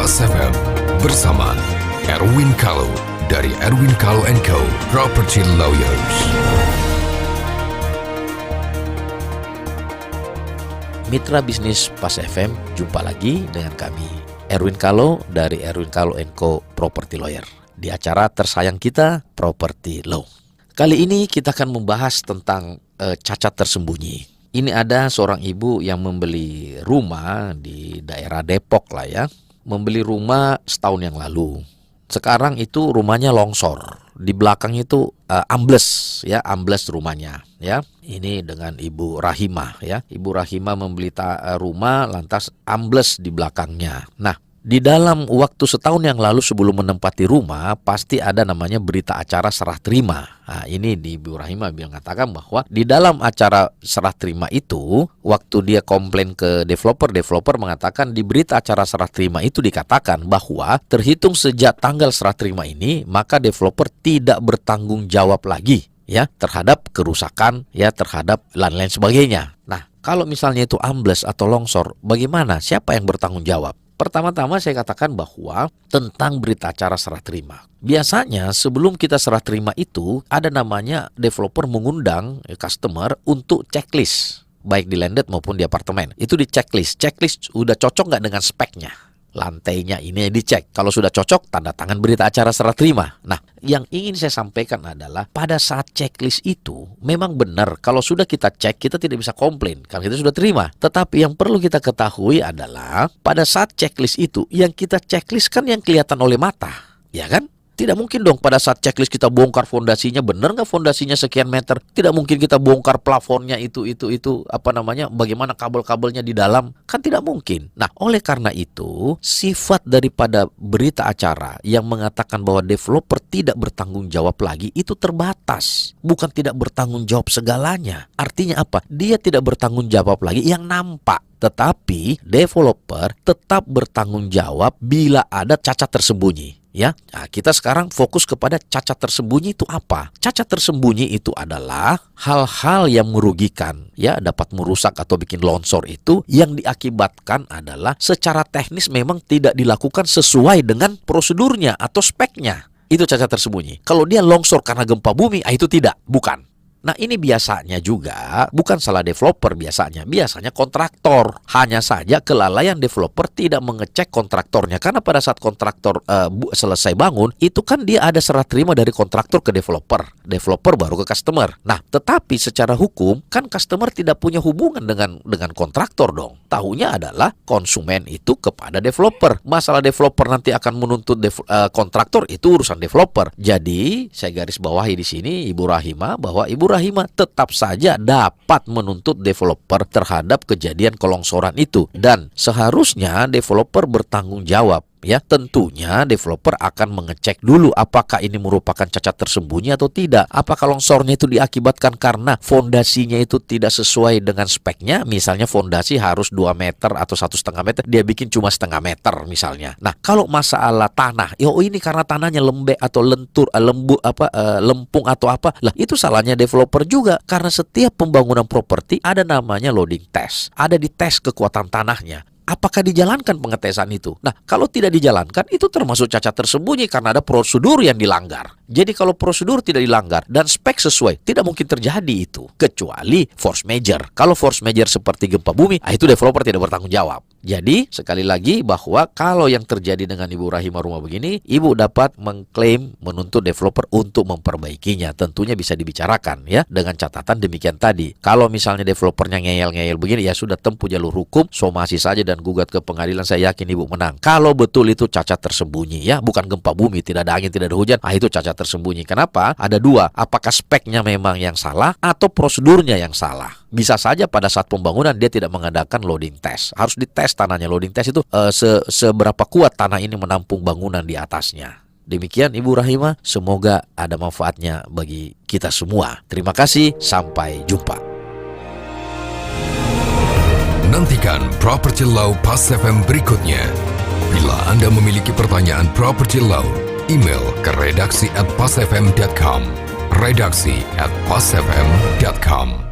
Pas FM bersama Erwin Kalau dari Erwin Kalau & Co. Property Lawyers. Mitra bisnis Pas FM, jumpa lagi dengan kami Erwin Kalau dari Erwin Kalau & Co. Property Lawyer di acara tersayang kita, Property Law. Kali ini kita akan membahas tentang cacat tersembunyi. Ini ada seorang ibu yang membeli rumah di daerah Depok lah ya. Membeli rumah setahun yang lalu. Sekarang itu rumahnya longsor. Di belakang itu ambles rumahnya ya. Ini dengan Ibu Rahimah ya. Ibu Rahimah membeli rumah lantas ambles di belakangnya. Nah, di dalam waktu setahun yang lalu sebelum menempati rumah, pasti ada namanya berita acara serah terima. Nah, ini di Ibu Rahimah mengatakan bahwa di dalam acara serah terima itu, waktu dia komplain ke developer mengatakan di berita acara serah terima itu dikatakan bahwa terhitung sejak tanggal serah terima ini, maka developer tidak bertanggung jawab lagi ya terhadap kerusakan ya terhadap lain-lain sebagainya. Nah, kalau misalnya itu ambles atau longsor, bagaimana? Siapa yang bertanggung jawab? Pertama-tama saya katakan bahwa tentang berita acara serah terima. Biasanya sebelum kita serah terima itu ada namanya developer mengundang customer untuk checklist. Baik di landed maupun di apartemen. Itu di checklist. Checklist udah cocok nggak dengan speknya. Lantainya ini dicek. Kalau sudah cocok, tanda tangan berita acara serah terima. Nah, yang ingin saya sampaikan adalah pada saat checklist itu memang benar kalau sudah kita cek kita tidak bisa komplain karena kita sudah terima. Tetapi yang perlu kita ketahui adalah pada saat checklist itu yang kita checklist kan yang kelihatan oleh mata, ya kan? Tidak mungkin dong pada saat checklist kita bongkar fondasinya, benar nggak fondasinya sekian meter? Tidak mungkin kita bongkar plafonnya bagaimana kabel-kabelnya di dalam? Kan tidak mungkin. Nah, oleh karena itu, sifat daripada berita acara yang mengatakan bahwa developer tidak bertanggung jawab lagi itu terbatas. Bukan tidak bertanggung jawab segalanya. Artinya apa? Dia tidak bertanggung jawab lagi yang nampak. Tetapi developer tetap bertanggung jawab bila ada cacat tersembunyi. Ya, nah, kita sekarang fokus kepada cacat tersembunyi itu apa? Cacat tersembunyi itu adalah hal-hal yang merugikan, ya, dapat merusak atau bikin longsor itu yang diakibatkan adalah secara teknis memang tidak dilakukan sesuai dengan prosedurnya atau speknya. Itu cacat tersembunyi. Kalau dia longsor karena gempa bumi, itu tidak, bukan. Nah, ini biasanya juga bukan salah developer biasanya kontraktor. Hanya saja kelalaian developer tidak mengecek kontraktornya. Karena pada saat kontraktor selesai bangun, itu kan dia ada serah terima dari kontraktor ke developer. Developer baru ke customer. Nah, tetapi secara hukum kan customer tidak punya hubungan dengan kontraktor dong. Tahunya adalah konsumen itu kepada developer. Masalah developer nanti akan menuntut kontraktor itu urusan developer. Jadi, saya garis bawahi di sini Ibu Rahimah bahwa Ibu Rahimah tetap saja dapat menuntut developer terhadap kejadian kelongsoran itu dan seharusnya developer bertanggung jawab. Ya, tentunya developer akan mengecek dulu apakah ini merupakan cacat tersembunyi atau tidak. Apakah longsornya itu diakibatkan karena fondasinya itu tidak sesuai dengan speknya. Misalnya fondasi harus 2 meter atau 1,5 meter, dia bikin cuma 0,5 meter misalnya. Nah, kalau masalah tanah, ini karena tanahnya lembek atau lentur, lempung atau apa. Lah, itu salahnya developer juga karena setiap pembangunan properti ada namanya loading test. Ada di tes kekuatan tanahnya. Apakah dijalankan pengetesan itu? Nah, kalau tidak dijalankan, itu termasuk cacat tersembunyi karena ada prosedur yang dilanggar. Jadi kalau prosedur tidak dilanggar dan spek sesuai, tidak mungkin terjadi itu. Kecuali force major. Kalau force major seperti gempa bumi, itu developer tidak bertanggung jawab. Jadi, sekali lagi bahwa kalau yang terjadi dengan Ibu Rahimah rumah begini, Ibu dapat mengklaim menuntut developer untuk memperbaikinya. Tentunya bisa dibicarakan ya, dengan catatan demikian tadi. Kalau misalnya developernya ngeyel-ngeyel begini, ya sudah tempuh jalur hukum, somasi saja dan gugat ke pengadilan, saya yakin Ibu menang. Kalau betul itu cacat tersembunyi ya, bukan gempa bumi, tidak ada angin, tidak ada hujan, itu cacat tersembunyi. Kenapa? Ada dua, apakah speknya memang yang salah atau prosedurnya yang salah. Bisa saja pada saat pembangunan dia tidak mengadakan loading test. Harus dites tanahnya. Loading test itu seberapa kuat tanah ini menampung bangunan di atasnya. Demikian Ibu Rahimah, semoga ada manfaatnya bagi kita semua. Terima kasih, sampai jumpa. Nantikan Property Law Pas FM berikutnya. Bila Anda memiliki pertanyaan Property Law, email ke redaksi@pasfm.com. Redaksi@pasfm.com.